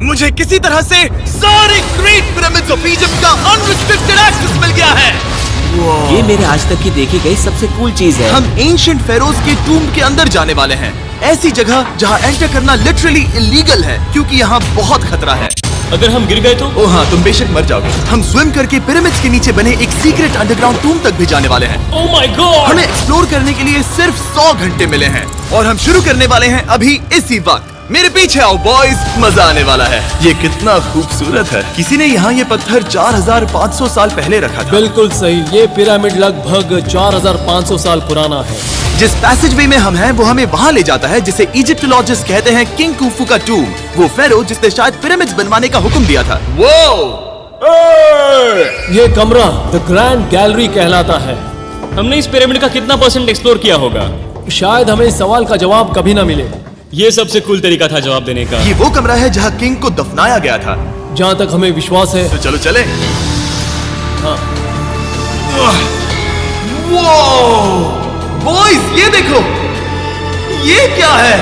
मुझे किसी तरह से सारे ग्रेट पिरामिड्स ऑफ इजिप्ट का अनरिस्ट्रिक्टेड एक्सेस मिल गया है। ये मेरे आज तक की देखी गई सबसे कूल चीज है। हम एंशिएंट फेरोज के टूम के अंदर जाने वाले हैं, ऐसी जगह जहाँ एंटर करना लिटरली इलीगल है क्योंकि यहाँ बहुत खतरा है। अगर हम गिर गए तो? ओ हाँ, तुम बेशक मर जाओगे। हम स्विम करके पिरामिड्स के नीचे बने एक सीक्रेट अंडरग्राउंड टूम तक भी जाने वाले हैं। Oh my God! हमें एक्सप्लोर करने के लिए सिर्फ 100 घंटे मिले हैं और हम शुरू करने वाले हैं अभी इसी वक्त। मेरे पीछे आओ बॉयज, मजा आने वाला है। ये कितना खूबसूरत है। किसी ने यहाँ ये पत्थर 4500 साल पहले रखा था। बिल्कुल सही, ये पिरामिड लगभग 4500 साल पुराना है। जिस पैसेजवे में हम हैं वो हमें वहाँ ले जाता है जिसे इजिप्टोलॉजिस्ट कहते हैं किंग कुफू का टूम, वो फेरो जिसने शायद पिरामिड्स बनवाने का हुक्म दिया था। वो ये कमरा द ग्रैंड गैलरी कहलाता है। हमने इस पिरामिड का कितना % एक्सप्लोर किया होगा? शायद हमें इस सवाल का जवाब कभी न मिले। ये सबसे कूल तरीका था जवाब देने का। ये वो कमरा है जहाँ किंग को दफनाया गया था। जहाँ तक हमें विश्वास है। तो चलो चले। हाँ। बॉयज ये देखो, ये क्या है?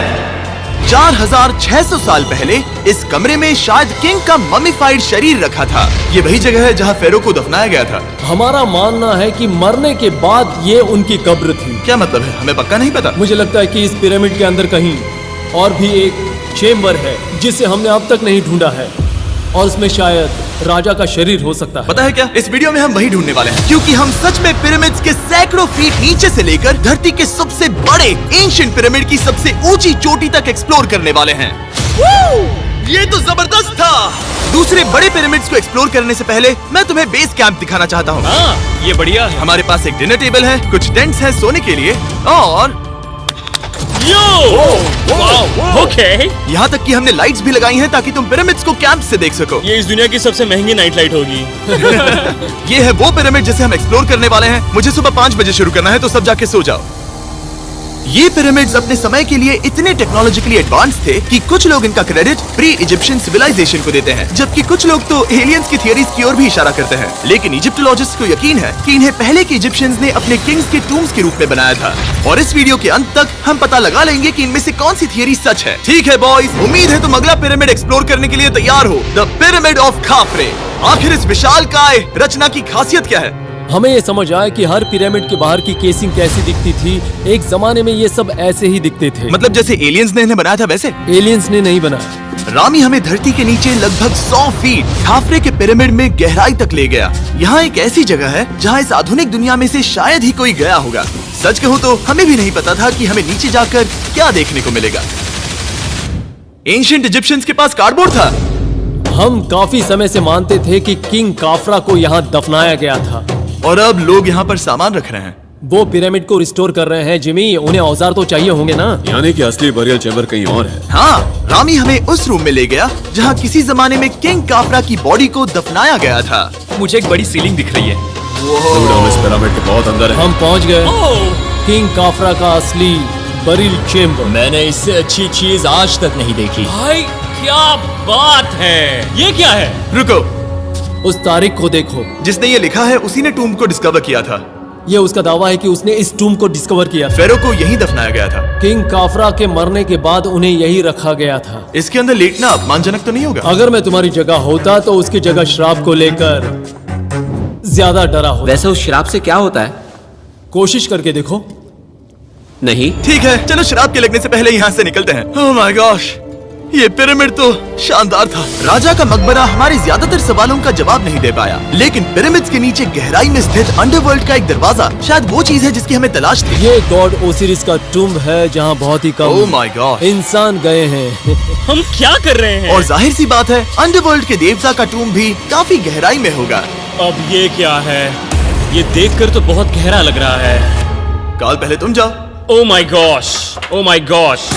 4600 साल पहले इस कमरे में शायद किंग का ममीफाइड शरीर रखा था। ये वही जगह है जहाँ फेरो को दफनाया गया था। हमारा मानना है कि मरने के बाद ये उनकी कब्र थी। क्या मतलब है? हमें पक्का नहीं पता। मुझे लगता है कि इस पिरामिड के अंदर कहीं और भी एक चेम्बर है जिसे हमने अब तक नहीं ढूंढा है और उसमें शायद राजा का शरीर हो सकता है। पता है क्या, इस वीडियो में हम वही ढूंढने वाले हैं क्योंकि हम सच में पिरामिड्स के सैकड़ों फीट नीचे से लेकर धरती के सबसे बड़े एंशिएंट पिरामिड की सबसे ऊंची चोटी तक एक्सप्लोर करने वाले हैं। ये तो जबरदस्त था। दूसरे बड़े पिरामिड्स को एक्सप्लोर करने से पहले मैं तुम्हें बेस कैंप दिखाना चाहता हूँ। हाँ, ये बढ़िया है। हमारे पास एक डिनर टेबल है, कुछ टेंट्स हैं सोने के लिए और ओके। यहाँ तक कि हमने लाइट्स भी लगाई हैं ताकि तुम पिरामिड्स को कैंप से देख सको। ये इस दुनिया की सबसे महंगी नाइट लाइट होगी। ये है वो पिरामिड जिसे हम एक्सप्लोर करने वाले हैं। मुझे सुबह 5 बजे शुरू करना है तो सब जाके सो जाओ। ये पिरामिड्स अपने समय के लिए इतने टेक्नोलॉजिकली एडवांस थे कि कुछ लोग इनका क्रेडिट प्री इजिप्शियन सिविलाइजेशन को देते हैं, जबकि कुछ लोग तो एलियंस की थियरीज की ओर भी इशारा करते हैं। लेकिन इजिप्टोलॉजिस्ट को यकीन है कि इन्हें पहले के इजिप्शियंस ने अपने किंग्स के टूम्स के रूप में बनाया था। और इस वीडियो के अंत तक हम पता लगा लेंगे कि इनमें से कौन सी थियरी सच है। ठीक है बॉयज, उम्मीद है तुम अगला पिरामिड एक्सप्लोर करने के लिए तैयार हो, द पिरामिड ऑफ खाफरे। आखिर इस विशालकाय रचना की खासियत क्या है? हमें ये समझ आया कि हर पिरामिड के बाहर की केसिंग कैसी दिखती थी। एक जमाने में ये सब ऐसे ही दिखते थे। मतलब जैसे एलियंस ने इन्हें बनाया था वैसे? एलियंस ने नहीं बनाया। रामी हमें धरती के नीचे लगभग 100 फीट खाफरे के पिरामिड में गहराई तक ले गया। यहाँ एक ऐसी जगह है जहाँ इस आधुनिक दुनिया में से शायद ही कोई गया होगा। सच कहूँ तो हमें भी नहीं पता था कि हमें नीचे जाकर क्या देखने को मिलेगा। एंशिएंट इजिप्शियंस के पास कार्डबोर्ड था। हम काफी समय से मानते थे कि किंग काफरा को यहाँ दफनाया गया था और अब लोग यहाँ पर सामान रख रहे हैं। वो पिरामिड को रिस्टोर कर रहे हैं। जिमी, उन्हें औजार तो चाहिए होंगे ना? यानी कि असली बरियल चैम्बर कहीं और है। हाँ, रामी हमें उस रूम में ले गया जहाँ किसी जमाने में किंग काफरा की बॉडी को दफनाया गया था। मुझे एक बड़ी सीलिंग दिख रही है। हम इस पिरामिड के बहुत अंदर है। हम पहुँच गए किंग काफरा का असली बरियल चेम्बर। मैंने इससे अच्छी चीज आज तक नहीं देखी। भाई क्या बात है! ये क्या है? रुको, उस तारीख को देखो। जिसने ये लिखा है उसी ने टूम को डिस्कवर किया था। ये उसका दावा है कि उसने इस टूम को डिस्कवर किया। फेरो को यहीं दफनाया गया था। किंग काफरा के मरने के बाद उन्हें यहीं रखा गया था। इसके अंदर लेटना अपमानजनक तो नहीं होगा? अगर मैं तुम्हारी जगह होता तो उसकी जगह शराब को लेकर ज्यादा डरा होता। वैसे उस शराब से क्या होता है? कोशिश करके देखो। नहीं। ठीक है, चलो शराब के लगने से पहले यहाँ से निकलते हैं। ओह माय गॉश, ये पिरामिड तो शानदार था। राजा का मकबरा हमारे ज्यादातर सवालों का जवाब नहीं दे पाया, लेकिन पिरामिड्स के नीचे गहराई में स्थित अंडरवर्ल्ड का एक दरवाजा शायद वो चीज है जिसकी हमें तलाश थी। ये गॉड ओसिरिस का टूम्ब है जहाँ बहुत ही ओह कम माय गॉड इंसान गए हैं। हम क्या कर रहे हैं? और जाहिर सी बात है अंडरवर्ल्ड के देवता का टूम्ब भी काफी गहराई में होगा। अब ये क्या है? ये देखकर तो बहुत गहरा लग रहा है। काल, पहले तुम जाओ। Oh my gosh, oh my gosh,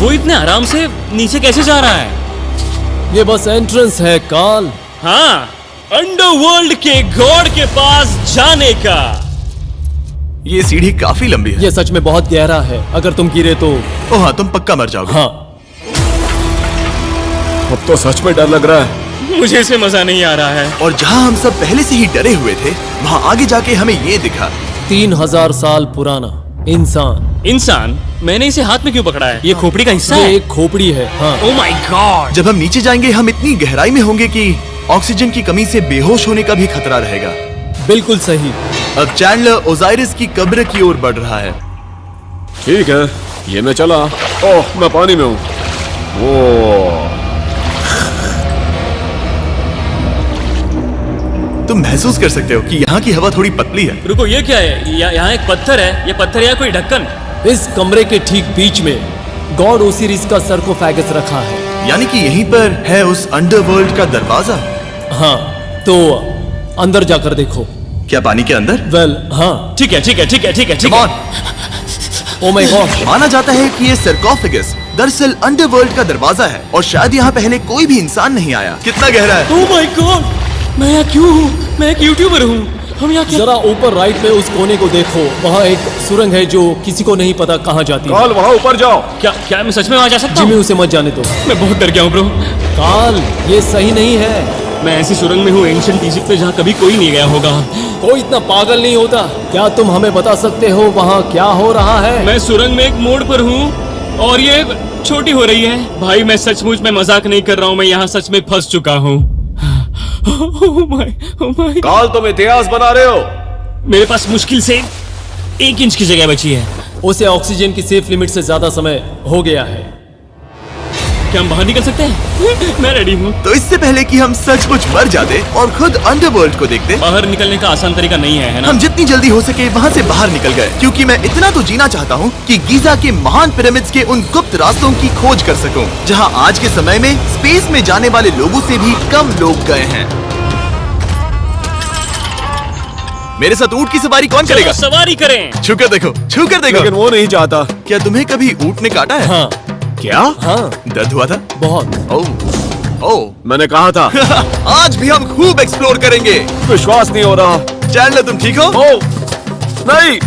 वो इतने आराम से नीचे कैसे जा रहा है? ये बस एंट्रेंस है काल। हाँ, अंडरवर्ल्ड के गॉड के पास जाने का। ये सीढ़ी काफी लंबी है। ये सच में बहुत गहरा है। अगर तुम गिरे तो ओह हाँ, तुम पक्का मर जाओगे। हाँ। अब तो सच में डर लग रहा है। मुझे इसमें मजा नहीं आ रहा है। और जहाँ हम सब पहले से ही डरे हुए थे, वहाँ आगे जाके हमें ये दिखा। 3000 साल पुराना इंसान इंसान, मैंने इसे हाथ में क्यों पकड़ा है? ये खोपड़ी का हिस्सा ये है। एक खोपड़ी है। हाँ। Oh my God. जब हम नीचे जाएंगे हम इतनी गहराई में होंगे कि ऑक्सीजन की कमी से बेहोश होने का भी खतरा रहेगा। बिल्कुल सही। अब चैंडलर ओजाइरिस की कब्र की ओर बढ़ रहा है। ठीक है, ये मैं चला। ओह, मैं पानी में हूँ। ओह, तुम महसूस कर सकते हो कि यहाँ की हवा थोड़ी पतली है। रुको, ये क्या है? यहाँ एक पत्थर है। ये पत्थर या कोई ढक्कन? इस कमरे के ठीक बीच में गॉड ओसिरिस का सरकोफेगस रखा है। यानी कि यहीं पर है उस अंडरवर्ल्ड का दरवाजा। हाँ, तो अंदर जाकर देखो। क्या पानी के अंदर? वेल, हाँ। ठीक है, ठीक है, ठीक है, ठीक है, ठीक Come है। on! Oh my God. माना जाता है कि ये सरकोफेगस दरअसल अंडरवर्ल्ड का दरवाजा है और शायद यहाँ पहले कोई भी इंसान नहीं आया। कितना गहरा है? ओ माय गॉड, मैं यहाँ क्यों हूँ? मैं एक यूट्यूबर हूँ। हम यहाँ क्या? जरा ऊपर राइट में उस कोने को देखो, वहाँ एक सुरंग है जो किसी को नहीं पता कहाँ जाती है। काल वहाँ ऊपर जाओ। क्या मैं सच में वहाँ जा सकता जिमी हूँ? उसे मत जाने दो। मैं बहुत डर गया हूँ ब्रो। काल, ये सही नहीं है। मैं ऐसी सुरंग में हूँ एंशिएंट इजिप्ट में जहाँ कभी कोई नहीं गया होगा। कोई इतना पागल नहीं होता। क्या तुम हमें बता सकते हो वहाँ क्या हो रहा है? मैं सुरंग में एक मोड़ पर हूँ और ये छोटी हो रही है। भाई मैं सचमुच में मजाक नहीं कर रहा हूँ, मैं यहाँ सच में फंस चुका हूँ। Oh my। काल, तुम इतिहास बना रहे हो। मेरे पास मुश्किल से 1 इंच की जगह बची है। उसे ऑक्सीजन की सेफ लिमिट से ज्यादा समय हो गया है। क्या हम बाहर निकल सकते हैं? मैं रेडी हूँ। तो इससे पहले कि हम सचमुच मर जाते और खुद अंडरवर्ल्ड को देखते, बाहर निकलने का आसान तरीका नहीं है ना? हम जितनी जल्दी हो सके वहाँ से बाहर निकल गए, क्योंकि मैं इतना तो जीना चाहता हूँ कि गीजा के महान पिरामिड्स के उन गुप्त रास्तों की खोज कर सकूं, जहाँ आज के समय में स्पेस में जाने वाले लोगों से भी कम लोग गए हैं। मेरे साथ ऊंट की सवारी कौन चलो करेगा? सवारी करें। छू कर देखो, छू कर देखो। लेकिन वो नहीं चाहता। क्या तुम्हें कभी ऊंट ने काटा है? हाँ। क्या? हाँ, दर्द हुआ था? बहुत। ओह, ओह। मैंने कहा था। आज भी हम खूब एक्सप्लोर करेंगे। विश्वास नहीं हो रहा। चैंडलर तुम ठीक हो? ओह, नहीं,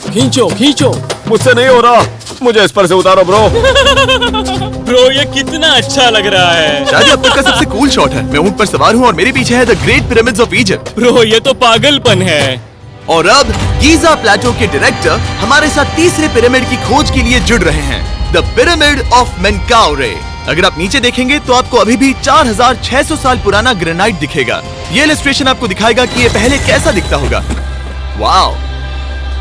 खींचो, खींचो। मुझसे नहीं हो रहा। मुझे इस पर से उतारो ब्रो। ब्रो ये कितना अच्छा लग रहा है। शायद ये अब तक का सबसे कूल शॉट है। मैं ऊंट पर सवार हूँ और मेरे पीछे है the great pyramids of Egypt. Bro ये तो पागलपन है। और अब गीजा प्लेटो के डायरेक्टर हमारे साथ तीसरे पिरामिड की खोज के लिए जुड़ रहे हैं, द पिरामिड ऑफ मेनकाउरे। अगर आप नीचे देखेंगे तो आपको अभी भी 4600 साल पुराना ग्रेनाइट दिखेगा। ये इलस्ट्रेशन आपको दिखाएगा कि ये पहले कैसा दिखता होगा। वाओ!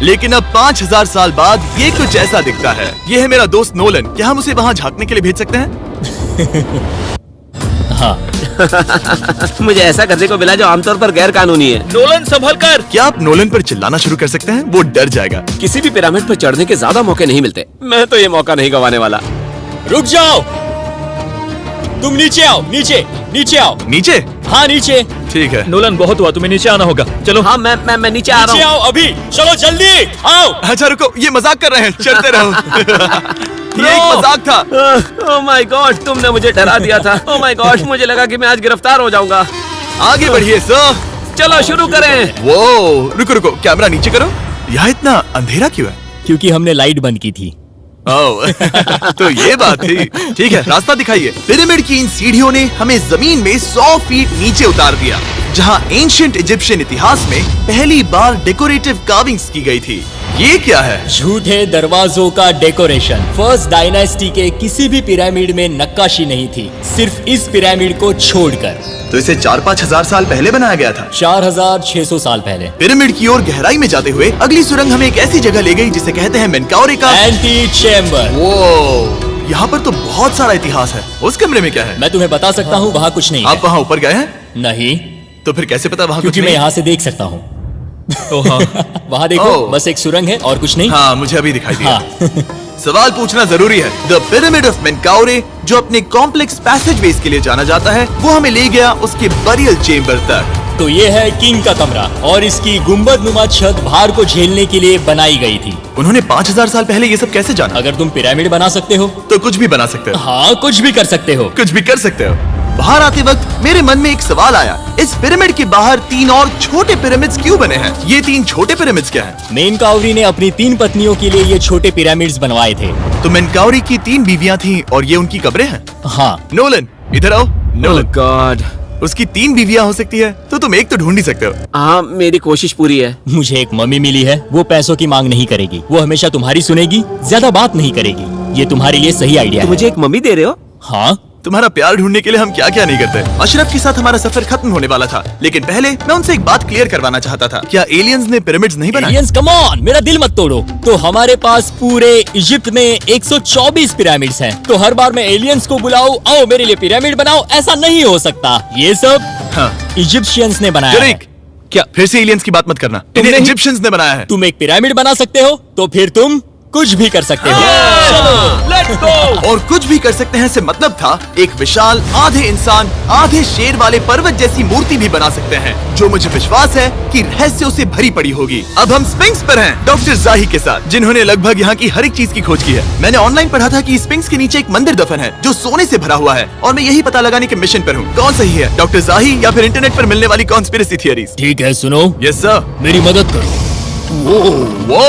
लेकिन अब 5000 साल बाद ये कुछ ऐसा दिखता है। ये है मेरा दोस्त नोलन। क्या हम उसे वहाँ झांकने के लिए भेज सकते हैं? मुझे ऐसा करने को मिला जो आमतौर पर गैर कानूनी है। नोलन संभल कर। क्या आप नोलन पर चिल्लाना शुरू कर सकते हैं? वो डर जाएगा। किसी भी पिरामिड पर चढ़ने के ज्यादा मौके नहीं मिलते। मैं तो ये मौका नहीं गंवाने वाला। रुक जाओ, तुम नीचे आओ। नीचे नीचे आओ। नीचे? हाँ नीचे। ठीक है। नोलन बहुत हुआ, तुम्हें नीचे आना होगा। चलो हाँ, मैं नीचे आ नीचे रहा हूँ। आओ अभी। चलो जल्दी आओ। अच्छा रुको, ये मजाक कर रहे हैं। चलते रहो। ये एक मजाक था। ओह माय गॉड, तुमने मुझे डरा दिया था। ओह माय गॉड, मुझे लगा कि मैं आज गिरफ्तार हो जाऊंगा। आगे बढ़िए सर। चलो शुरू करें। वो रुको रुको, कैमरा नीचे करो। यहाँ इतना अंधेरा क्यों है? क्योंकि हमने लाइट बंद की थी। ओह, तो ये बात थी। ठीक है, रास्ता दिखाइए। पिरामिड की इन सीढ़ियों ने हमें जमीन में 100 फीट नीचे उतार दिया, जहाँ एंशिएंट इजिप्शियन इतिहास में पहली बार डेकोरेटिव कार्विंग्स की गई थी। ये क्या है? झूठे दरवाजों का डेकोरेशन। फर्स्ट डायनेस्टी के किसी भी पिरामिड में नक्काशी नहीं थी, सिर्फ इस पिरामिड को छोड़कर। तो इसे 4-5 हजार साल पहले बनाया गया था। 4600 साल पहले। पिरामिड की ओर गहराई में जाते हुए अगली सुरंग हमें एक ऐसी जगह ले गई जिसे कहते हैं मेनकाउरे का एंटी चेम्बर। वो यहाँ पर तो बहुत सारा इतिहास है। उस कमरे में क्या है? मैं तुम्हें बता सकता हूँ, वहाँ कुछ नहीं आप है। वहाँ ऊपर गए हैं? नहीं, तो फिर कैसे पता वहाँ कुछ क्योंकि मैं नहीं? यहाँ से देख सकता हूँ। वहाँ देखो, ओह। बस एक सुरंग है और कुछ नहीं। हाँ, मुझे अभी दिखाई दिया। हाँ। सवाल पूछना जरूरी है। द पिरामिड ऑफ मेनकाउरे, जो अपने कॉम्प्लेक्स पैसेजवेज के लिए जाना जाता है, वो हमें ले गया उसके बरियल चेम्बर तक। तो ये है किंग का कमरा और इसकी गुंबदनुमा छत भार को झेलने के लिए बनाई गई थी। उन्होंने 5000 साल पहले ये सब कैसे जाना? अगर तुम पिरामिड बना सकते हो तो कुछ भी बना सकते हो। हाँ, कुछ भी कर सकते हो। कुछ भी कर सकते हो। बाहर आते वक्त मेरे मन में एक सवाल आया, इस पिरामिड के बाहर 3 और छोटे पिरामिड्स क्यों बने हैं? ये 3 छोटे पिरामिड्स क्या हैं? मेनकाउरी ने अपनी 3 पत्नियों के लिए ये छोटे पिरामिड्स बनवाए थे। तो मेनकाउरी की 3 बीवियां थीं और ये उनकी कब्रें हैं। हाँ। नोलन, इधर आओ। नोलन, गॉड, उसकी 3 बीवियां हो सकती है, तो तुम एक तो ढूंढ ही सकते हो। हाँ, मेरी कोशिश पूरी है। मुझे एक मम्मी मिली है, वो पैसों की मांग नहीं करेगी, वो हमेशा तुम्हारी सुनेगी, ज्यादा बात नहीं करेगी। ये तुम्हारे लिए सही आइडिया तो है। मुझे एक मम्मी दे रहे हो? हाँ, तुम्हारा प्यार ढूंढने के लिए हम क्या क्या नहीं करते। अशरफ के साथ हमारा सफर खत्म होने वाला था, लेकिन पहले मैं उनसे एक बात क्लियर करवाना चाहता था। क्या एलियंस ने पिरामिड्स नहीं बनाए? एलियंस कम ऑन, मेरा दिल मत तोड़ो। तो हमारे पास पूरे इजिप्ट में 124 पिरामिड्स हैं। तो हर बार मैं एलियंस को बुलाऊं, आओ मेरे लिए पिरामिड बनाओ, ऐसा नहीं हो सकता। ये सब हाँ, इजिप्शियंस ने बनाया है। जरीक, क्या फिर से एलियंस की बात मत करना। तुमने इन्हें ही- इजिप्शियंस ने बनाया है। तुम एक पिरामिड बना सकते हो, तो फिर तुम कुछ भी कर सकते हो। Let's go. और कुछ भी कर सकते हैं से मतलब था एक विशाल आधे इंसान आधे शेर वाले पर्वत जैसी मूर्ति भी बना सकते हैं, जो मुझे विश्वास है कि रहस्यों से भरी पड़ी होगी। अब हम स्पिंक्स पर हैं, डॉक्टर जाही के साथ, जिन्होंने लगभग यहाँ की हर एक चीज की खोज की है। मैंने ऑनलाइन पढ़ा था कि स्पिंक्स के नीचे एक मंदिर दफन है जो सोने से भरा हुआ है, और मैं यही पता लगाने के मिशन पर हूँ। कौन सही है, डॉक्टर जाही या फिर इंटरनेट पर मिलने वाली कॉन्स्पिरेसी थियरीज? ठीक है, सुनो, यस सर। मेरी मदद करो। वो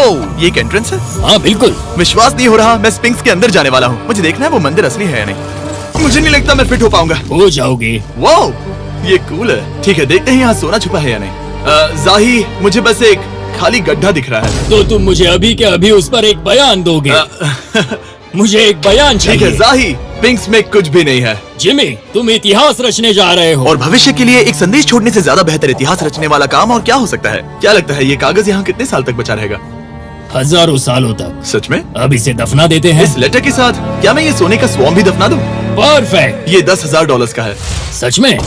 ये एक एंट्रेंस है? हाँ बिल्कुल। विश्वास नहीं हो रहा, मैं स्पिंक्स के अंदर जाने वाला हूँ। मुझे देखना है वो मंदिर असली है या नहीं। मुझे नहीं लगता मैं फिट हो पाऊंगा। हो जाओगे। वो ये कूल है। ठीक है, देखते हैं यहाँ सोना छुपा है या नहीं। जाही, मुझे बस एक खाली गड्ढा दिख रहा है। तो तुम मुझे अभी के अभी उस पर एक बयान दोगे? मुझे एक बयान ठीक है चाहिए। जाही, स्पिंक्स में कुछ भी नहीं है। जिमी, तुम इतिहास रचने जा रहे हो। और भविष्य के लिए एक संदेश छोड़ने से ज्यादा बेहतर इतिहास रचने वाला काम और क्या हो सकता है? क्या लगता है ये कागज यहाँ कितने साल तक बचा रहेगा? हजारों सालों तक। सच में? अब इसे दफना देते हैं। इस लेटर के साथ क्या मैं ये सोने का स्वॉर्म भी दफना दूं? परफेक्ट। ये $10,000 का है। सच में?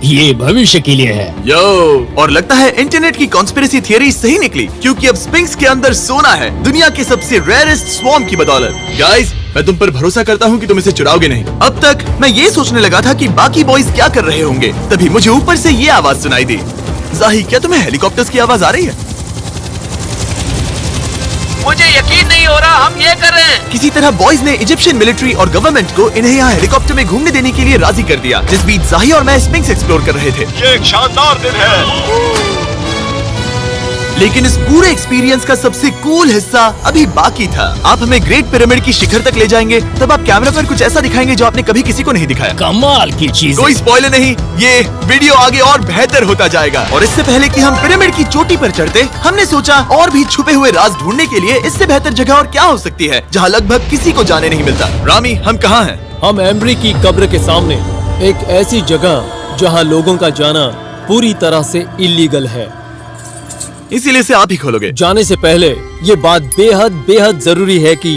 ये भविष्य के लिए है। यो, और लगता है इंटरनेट की कॉन्स्पिरेसी थियरी सही निकली, क्योंकि अब स्पिंक्स के अंदर सोना है, दुनिया के सबसे रेयरेस्ट स्वॉर्म की बदौलत। गाइस, मैं तुम पर भरोसा करता हूँ कि तुम इसे चुराओगे नहीं। अब तक मैं ये सोचने लगा था कि बाकी बॉयज क्या कर रहे होंगे, तभी मुझे ऊपर से ये आवाज सुनाई दी। जाही, क्या तुम्हें हेलीकॉप्टर्स की आवाज आ रही है? मुझे यकीन नहीं हो रहा हम ये कर रहे हैं। किसी तरह बॉयज ने इजिप्शियन मिलिट्री और गवर्नमेंट को इन्हें यहाँ हेलीकॉप्टर में घूमने देने के लिए राजी कर दिया, जिस बीच जाही और मैं स्पिंक्स एक्सप्लोर कर रहे थे। ये एक शानदार दिन है। लेकिन इस पूरे एक्सपीरियंस का सबसे कूल हिस्सा अभी बाकी था। आप हमें ग्रेट पिरामिड की शिखर तक ले जाएंगे, तब आप कैमरा पर कुछ ऐसा दिखाएंगे जो आपने कभी किसी को नहीं दिखाया। कमाल की चीज। कोई स्पॉइलर नहीं, ये वीडियो आगे और बेहतर होता जाएगा। और इससे पहले कि हम पिरामिड की चोटी पर चढ़ते, हमने सोचा और भी छुपे हुए राज ढूंढने के लिए इससे बेहतर जगह और क्या हो सकती है, जहाँ लगभग किसी को जाने नहीं मिलता। रामी, हम कहाँ हैं? हम एम्ब्री की कब्र के सामने, एक ऐसी जगह जहां लोगों का जाना पूरी तरह से इलीगल है। इसीलिए से आप ही खोलोगे। जाने से पहले ये बात बेहद बेहद जरूरी है कि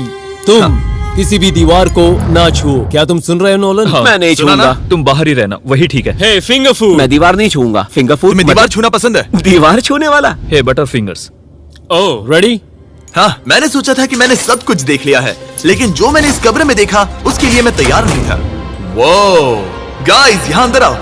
तुम किसी भी दीवार को ना छुओ। क्या तुम सुन रहे हो नोलन? मैं नहीं सुना ना? छूऊंगा। तुम बाहर ही रहना, वही ठीक है। हे फिंगर फूड। मैं दीवार नहीं छूऊंगा। फिंगर फूड तुम्हें दीवार छूना पसंद है? दीवार छूने वाला? हे बटर फिंगर्स। ओह, रेडी? हाँ, मैंने सोचा था कि मैंने सब कुछ देख लिया है, लेकिन जो मैंने इस कब्र में देखा उसके लिए मैं तैयार नहीं था। वो गाइस, यहाँ अंदर आओ।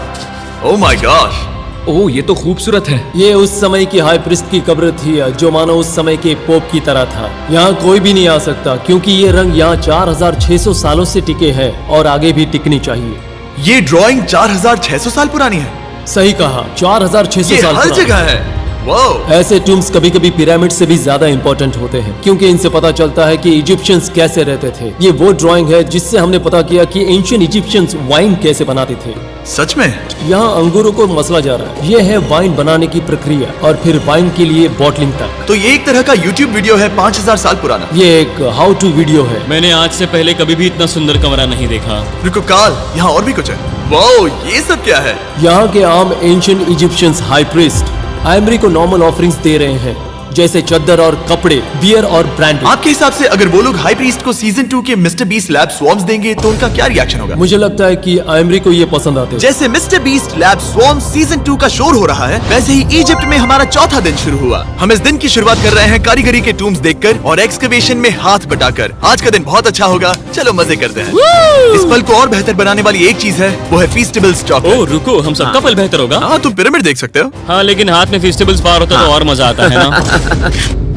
ओह माय गॉश, ओह, ये तो खूबसूरत है। ये उस समय की हाई प्रिस्ट की कब्र थी, जो मानो उस समय के पोप की तरह था। यहाँ कोई भी नहीं आ सकता, क्योंकि ये रंग यहाँ 4600 सालों से टिके हैं और आगे भी टिकनी चाहिए। ये ड्राइंग 4600 साल पुरानी है। सही कहा, 4600 ये साल हर पुरानी। जगह है। वो ऐसे टूम्स कभी कभी पिरामिड से भी ज्यादा इंपॉर्टेंट होते हैं, क्योंकि इनसे पता चलता है कि इजिप्शियंस कैसे रहते थे। ये वो ड्राइंग है जिससे हमने पता किया कि एंशियंट इजिप्शियंस वाइन कैसे बनाते थे। सच में? यहाँ अंगूरों को मसला जा रहा है। ये है वाइन बनाने की प्रक्रिया और फिर वाइन के लिए बॉटलिंग तक। तो ये एक तरह का YouTube वीडियो है 5000 साल पुराना। ये एक हाउ टू वीडियो है। मैंने आज से पहले कभी भी इतना सुंदर कमरा नहीं देखा। रुको काल, यहाँ और भी कुछ है। वो ये सब क्या है? यहाँ के आम एंशियंट इजिप्शियंस हाई प्रीस्ट आइमरी को नॉर्मल ऑफरिंग्स दे रहे हैं, जैसे चद्दर और कपड़े, बियर और ब्रांड। आपके हिसाब से अगर वो लोग हाई प्रीस्ट को सीजन 2 के मिस्टर बीस्ट लैब स्वॉर्म्स देंगे तो उनका क्या रिएक्शन होगा? मुझे लगता है कि आइमरी को ये पसंद आते हैं। जैसे मिस्टर बीस्ट लैब स्वॉर्म्स सीजन 2 का शोर हो रहा है, वैसे ही इजिप्ट में हमारा चौथा दिन शुरू हुआ। हम इस दिन की शुरुआत कर रहे हैं कारीगरी के टूम्स देखकर और एक्सकवेशन में हाथ बटाकर। आज का दिन बहुत अच्छा होगा, चलो मजे करते हैं। इस पल को और बेहतर बनाने वाली एक चीज है, वो है फीस्टेबल स्टॉक। ओह रुको, हम सबका पल बेहतर होगा। हाँ, तुम पिरामिड देख सकते हो। हाँ, लेकिन हाथ में फेस्टिवल्स बार होता तो और मजा आता है ना।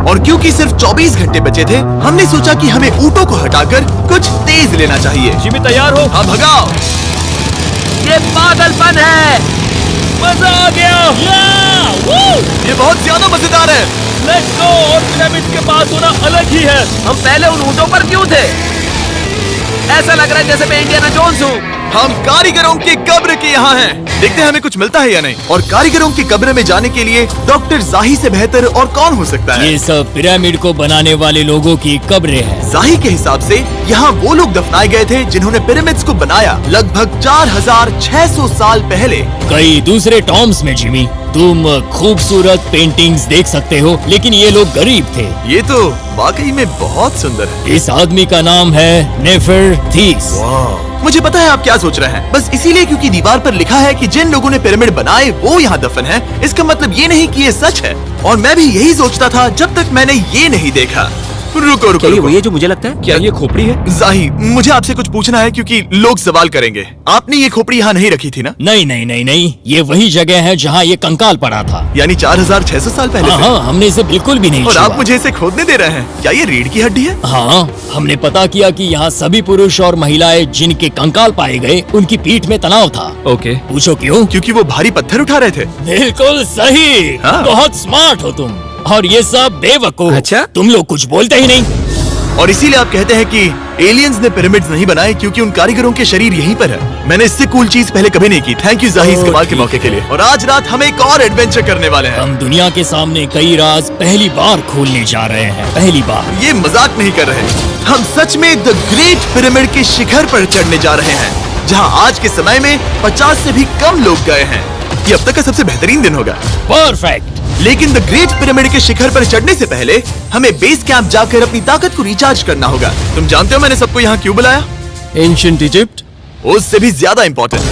और क्योंकि सिर्फ 24 घंटे बचे थे, हमने सोचा कि हमें ऊँटों को हटाकर कुछ तेज लेना चाहिए। जिमी तैयार हो? हाँ, भगाओ। ये पागलपन है। मजा आ गया। ये बहुत ज्यादा मजेदार है। Let's go. और पिरामिड के पास होना अलग ही है। हम पहले उन ऊँटों पर क्यों थे? ऐसा लग रहा है जैसे मैं इंडियाना जोन्स हूँ। हम कारीगरों की कब्र के यहाँ हैं। देखते हैं हमें कुछ मिलता है या नहीं। और कारीगरों की कब्र में जाने के लिए डॉक्टर जाही से बेहतर और कौन हो सकता है। ये सब पिरामिड को बनाने वाले लोगों की कब्रें हैं। जाही के हिसाब से यहाँ वो लोग दफनाए गए थे जिन्होंने पिरामिड्स को बनाया लगभग 4600 साल पहले। कई दूसरे टॉम्स में जिमी तुम खूबसूरत पेंटिंग्स देख सकते हो, लेकिन ये लोग गरीब थे। ये तो वाकई में बहुत सुंदर है। इस आदमी का नाम है नेफरथीस। मुझे पता है आप क्या सोच रहे हैं, बस इसीलिए क्योंकि दीवार पर लिखा है कि जिन लोगों ने पिरामिड बनाए वो यहाँ दफन है, इसका मतलब ये नहीं कि ये सच है। और मैं भी यही सोचता था जब तक मैंने ये नहीं देखा। रुको रुको, रुको। ये जो मुझे लगता है, क्या ये खोपड़ी है? जाही, मुझे आपसे कुछ पूछना है क्योंकि लोग सवाल करेंगे। आपने ये खोपड़ी यहाँ नहीं रखी थी ना? नहीं नहीं नहीं नहीं, ये वही जगह है जहाँ ये कंकाल पड़ा था। यानी 4600 साल पहले से? हाँ, हमने इसे बिल्कुल भी नहीं और छुआ। आप मुझे इसे खोदने दे रहे हैं? क्या ये रीढ़ की हड्डी है? हाँ, हमने पता किया कि यहाँ सभी पुरुष और महिलाएं जिनके कंकाल पाए गए उनकी पीठ में तनाव था। ओके। पूछो क्यों? क्योंकि वो भारी पत्थर उठा रहे थे। बिल्कुल सही। हाँ। बहुत स्मार्ट हो तुम। और ये सब बेवकूफ। अच्छा? तुम लोग कुछ बोलते ही नहीं। और इसीलिए आप कहते हैं कि एलियंस ने पिरामिड्स नहीं बनाए क्योंकि उन कारीगरों के शरीर यहीं पर है। मैंने इससे कूल चीज पहले कभी नहीं की। थैंक यू जाही इस कमाल के मौके के लिए। और आज रात हम एक और एडवेंचर करने वाले हैं। हम दुनिया के सामने कई राज पहली बार खोलने जा रहे हैं। पहली बार। ये मजाक नहीं कर रहे। हम सच में द ग्रेट पिरामिड के शिखर पर चढ़ने जा रहे हैं, जहाँ आज के समय में 50 से भी कम लोग गए हैं। ये अब तक का सबसे बेहतरीन दिन होगा। परफेक्ट। लेकिन द ग्रेट पिरामिड के शिखर पर चढ़ने से पहले हमें बेस कैंप जाकर अपनी ताकत को रिचार्ज करना होगा। तुम जानते हो मैंने सबको यहाँ क्यों बुलाया? Ancient Egypt. उससे भी ज्यादा इंपॉर्टेंट,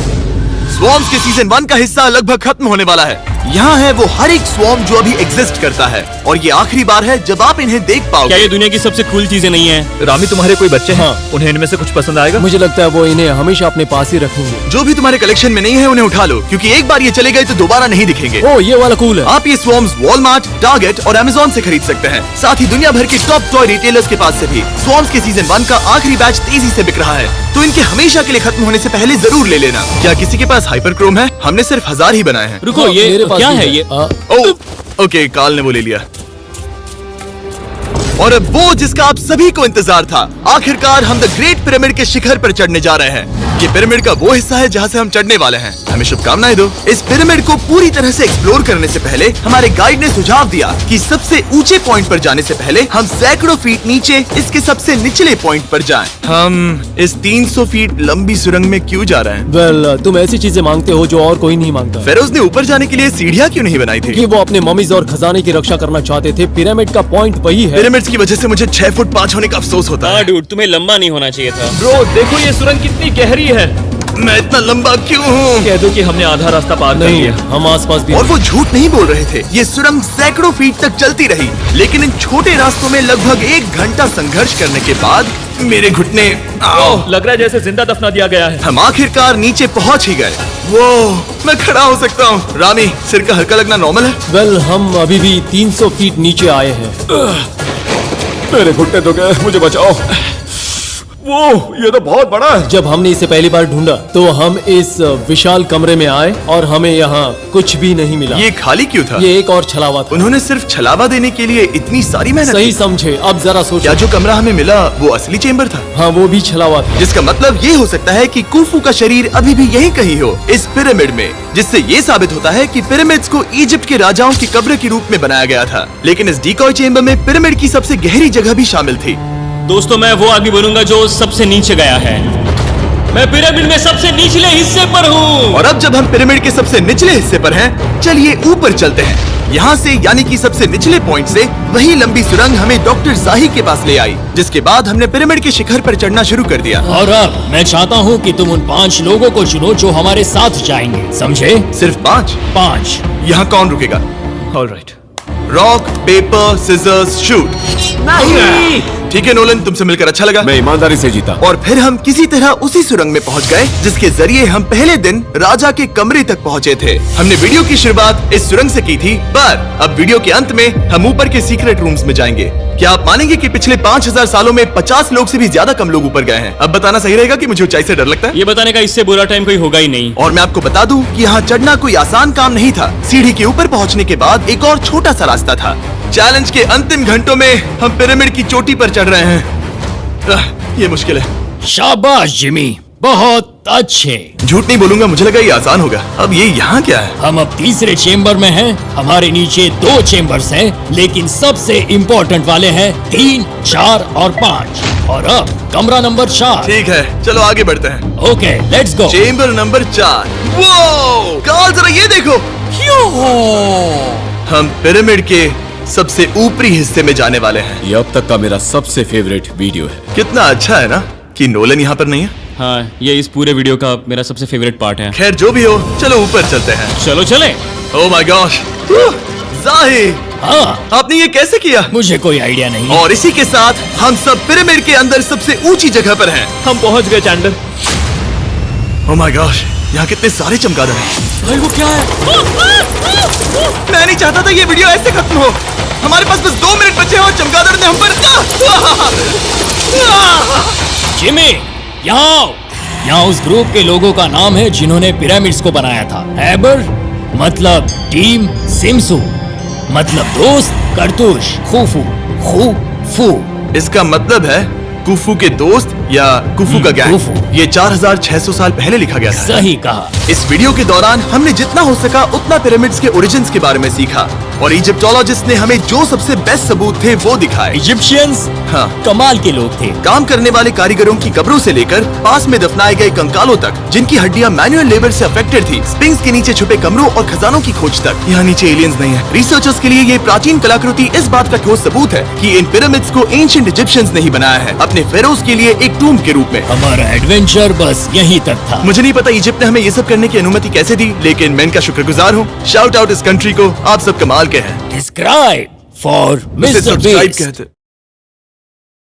स्वॉर्म्स के सीजन 1 का हिस्सा लगभग खत्म होने वाला है। यहाँ है वो हर एक स्वॉर्म जो अभी एग्जिस्ट करता है, और ये आखिरी बार है जब आप इन्हें देख क्या पाओगे। ये दुनिया की सबसे कूल चीजें नहीं है? रामी, तुम्हारे कोई बच्चे हैं? हाँ। उन्हें इनमें से कुछ पसंद आएगा? मुझे लगता है वो इन्हें हमेशा अपने पास ही रखेंगे। जो भी तुम्हारे कलेक्शन में नहीं है उन्हें उठा लो, क्योंकि एक बार ये चले गए तो दोबारा नहीं दिखेंगे। ओ, ये वाला कूल है। आप ये स्वॉर्म्स वॉलमार्ट, टारगेट और अमेज़न से खरीद सकते हैं। साथ ही दुनिया भर के टॉप टॉय रिटेलर्स के पास से भी। स्वॉर्म्स के सीजन 1 का आखिरी बैच तेजी से बिक रहा है, तो इनके हमेशा के लिए खत्म होने से पहले जरूर ले लेना। क्या किसी के पास हाइपर क्रोम है? हमने सिर्फ 1000 ही बनाए हैं। रुको, ये मेरे पास क्या भी है ये? ओह, ओके, काल ने वो ले लिया। और अब वो जिसका आप सभी को इंतजार था, आखिरकार हम द ग्रेट पिरामिड के शिखर पर चढ़ने जा रहे हैं। ये पिरामिड का वो हिस्सा है जहाँ से हम चढ़ने वाले हैं। हमें शुभकामनाएं दो। इस पिरामिड को पूरी तरह से एक्सप्लोर करने से पहले हमारे गाइड ने सुझाव दिया कि सबसे ऊंचे पॉइंट पर जाने से पहले हम सैकड़ों फीट नीचे इसके सबसे निचले पॉइंट पर जाएं। हम इस 300 फीट लंबी सुरंग में क्यों जा रहे हैं? वेल, तुम ऐसी चीजें मांगते हो जो और कोई नहीं मांगता। फेरोज ने ऊपर जाने के लिए सीढ़ियाँ क्यों नहीं बनाई थी? कि वो अपने मम्मीज और खजाने की रक्षा करना चाहते थे। पिरामिड का पॉइंट वही है। पिरामिड्स की वजह से मुझे 6 फुट 5 होने का अफसोस होता हाँ है। डूड, तुम्हें लंबा नहीं होना चाहिए था। ब्रो, देखो ये सुरंग कितनी गहरी है। मैं इतना लंबा क्यों हूँ? कह दो कि हमने आधा रास्ता पार कर नहीं, लिया। हम आसपास भी और वो झूठ नहीं बोल रहे थे। ये सुरंग सैकड़ों फीट तक चलती रही, लेकिन इन छोटे रास्तों में लगभग 1 घंटा संघर्ष करने के बाद मेरे घुटने ओह, लग रहा है जैसे जिंदा दफना दिया गया है। हम आखिरकार नीचे पहुंच ही गए। वो मैं खड़ा हो सकता हूँ। रामी, सिर का हल्का लगना नॉर्मल है? वेल, हम अभी भी 300 फीट नीचे आए हैं। मेरे घुटने तो गए, मुझे बचाओ। वो ये तो बहुत बड़ा है। जब हमने इसे पहली बार ढूंढा तो हम इस विशाल कमरे में आए और हमें यहाँ कुछ भी नहीं मिला। ये खाली क्यों था? ये एक और छलावा था। उन्होंने सिर्फ छलावा देने के लिए इतनी सारी मेहनत सही की। समझे। अब जरा सोचो। क्या जो कमरा हमें मिला वो असली चेंबर था? हाँ, वो भी छलावा था। जिसका मतलब ये हो सकता है कि कुफू का शरीर अभी भी यहीं कहीं हो, इस पिरामिड में, जिससे ये साबित होता है कि पिरामिड्स को इजिप्ट के राजाओं की कब्र के रूप में बनाया गया था। लेकिन इस डिकॉय चेंबर में पिरामिड की सबसे गहरी जगह भी शामिल थी। दोस्तों, मैं वो आदमी बनूंगा जो सबसे नीचे गया है। मैं पिरामिड में सबसे निचले हिस्से पर हूँ। और अब जब हम पिरामिड के सबसे निचले हिस्से पर हैं, चलिए ऊपर चलते हैं। यहाँ से, यानी कि सबसे निचले पॉइंट से, वही लंबी सुरंग हमें डॉक्टर जाही के पास ले आई, जिसके बाद हमने पिरामिड के शिखर पर चढ़ना शुरू कर दिया। और अब मैं चाहता हूँ कि तुम उन 5 लोगों को चुनो जो हमारे साथ जाएंगे, समझे? सिर्फ 5? 5। यहाँ कौन रुकेगा? Alright. Rock, paper, scissors, shoot. ठीक है नोलन, तुमसे मिलकर अच्छा लगा। मैं ईमानदारी से जीता। और फिर हम किसी तरह उसी सुरंग में पहुंच गए जिसके जरिए हम पहले दिन राजा के कमरे तक पहुंचे थे। हमने वीडियो की शुरुआत इस सुरंग से की थी, पर अब वीडियो के अंत में हम ऊपर के सीक्रेट रूम्स में जाएंगे। क्या आप मानेंगे कि पिछले 5000 सालों में 50 लोग से भी ज्यादा कम लोग ऊपर गए हैं? अब बताना सही रहेगा कि मुझे ऊंचाई से डर लगता है। ये बताने का इससे बुरा टाइम कोई होगा ही नहीं। और मैं आपको बता दूं कि यहाँ चढ़ना कोई आसान काम नहीं था। सीढ़ी के ऊपर पहुँचने के बाद एक और छोटा सा रास्ता था। चैलेंज के अंतिम घंटों में हम पिरामिड की चोटी पर चढ़ रहे हैं। ये मुश्किल है। शाबाश जिमी, बहुत अच्छे। झूठ नहीं बोलूंगा, मुझे लगा ये आसान होगा। अब ये यहाँ क्या है? हम अब तीसरे चेम्बर में हैं। हमारे नीचे 2 चेम्बर्स हैं, लेकिन सबसे इम्पोर्टेंट वाले हैं 3, 4 और 5। और अब कमरा नंबर 4। ठीक है, चलो आगे बढ़ते हैं। Okay, let's go. Chamber number 4। वो कार्ल, जरा ये देखो। हम पिरामिड के सबसे ऊपरी हिस्से में जाने वाले हैं। ये अब तक का मेरा सबसे फेवरेट वीडियो है। कितना अच्छा है ना कि नोलन यहाँ पर नहीं है। हाँ, ये इस पूरे वीडियो का मेरा सबसे फेवरेट पार्ट है। खैर जो भी हो, चलो ऊपर चलते हैं। चलो चले। ओह माय गॉश, जाहिर, हाँ, आपने ये कैसे किया? मुझे कोई आइडिया नहीं। और इसी के साथ हम सब पिरामिड के अंदर सबसे ऊंची जगह पर हैं। हम पहुंच गए चैंडलर। ओह माय गॉश, यहाँ कितने सारे चमगादड़ हैं। भाई वो क्या है? मैं नहीं चाहता था ये वीडियो ऐसे खत्म हो। हमारे पास बस 2 मिनट बचे हैं और चमगादड़ ने हम पर जिमी, यहाँ आओ। यहाँ उस ग्रुप के लोगों का नाम है जिन्होंने पिरामिड्स को बनाया था। एबर मतलब टीम, सिमसू मतलब दोस्त, करतूश, खूफू, खूफू। इसका मतलब है कुफू के दोस्त या कुफू का गैंग। कुफू। ये 4600 साल पहले लिखा गया था। सही कहा। इस वीडियो के दौरान हमने जितना हो सका उतना पिरामिड्स के ओरिजिन्स के बारे में सीखा और इजिप्टोलॉजिस्ट ने हमें जो सबसे बेस्ट सबूत थे वो दिखाए। इजिप्शियंस हाँ। कमाल के लोग थे। काम करने वाले कारीगरों की कब्रों से लेकर पास में दफनाए गए कंकालों तक, जिनकी हड्डियां मैनुअल लेबर से अफेक्टेड थी, स्पिंक्स के नीचे छुपे कमरों और खजानों की खोज तक। यहाँ नीचे एलियंस नहीं है। रिसर्चर्स के लिए ये प्राचीन कलाकृति इस बात का ठोस सबूत है कि इन पिरामिड्स को एंशिएंट इजिप्शियंस ने ही बनाया है, अपने फेरोज के लिए एक टूम्ब के रूप में। हमारा एडवेंचर बस यहीं तक था। मुझे नहीं पता इजिप्ट ने हमें ये सब करने की अनुमति कैसे दी, लेकिन मैं इनका शुक्रगुजार हूँ। शाउट आउट इस कंट्री को, आप सब कमाल के हैं। डिस्क्राइब फॉर उसे मिस्टर सब्सक्राइब बीस्ट। कहते